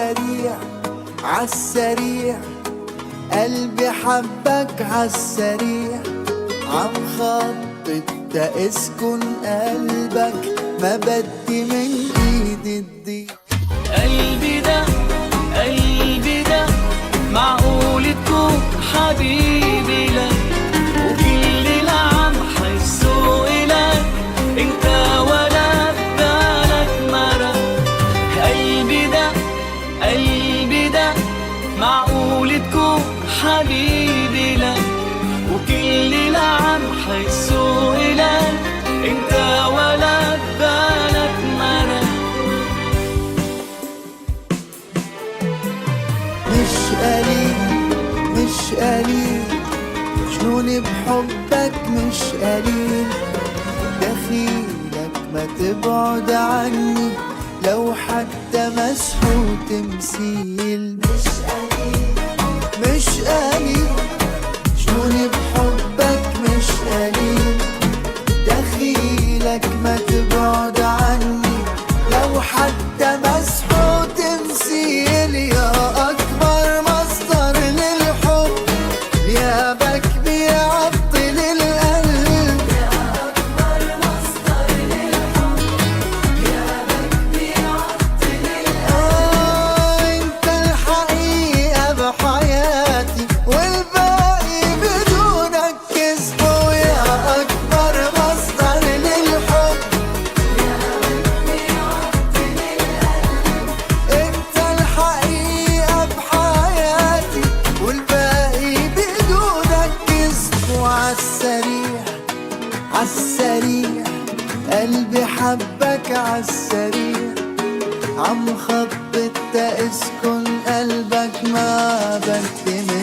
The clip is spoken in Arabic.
عالسريع عالسريع، قلبي حبك عالسريع، عم خطط تسكن قلبك، ما بدي من ايدي تضيع. قلبي ده قلبي ده معقول تكون حبيبي لك، وكل اللي عم حسه إلك انت ولا ببالك مرة. قلبي ده قلبي ده معقول تكون حبيبي لك، وكل اللي عم حسه إلك انت ولا ببالك مرة. مش قليل مش قليل، جنوني بحبك مش قليل، دخيلك ما تبعد عني لو حتى مسحو تمثيل. مش قليل مش قليل، جنوني بحبك مش قليل، دخيلك ما تبعد عني لو حتى مسحو تمثيل. يا أكبر مصدر للحب، غيابك بيعطل القلب. يا أكبر مصدر للحب، غيابك بيعطل القلب. أنت الحقيقة بحياتي والباقي بدونك كذب. ويا أكبر مصدر للحب، غيابك بيعطل القلب. انت الحقيقة بحياتي والباقي بدونك كذب. وعالسريع عالسريع، قلبي حبك عالسريع، عم خطط تسكن قلبك، ما بدي من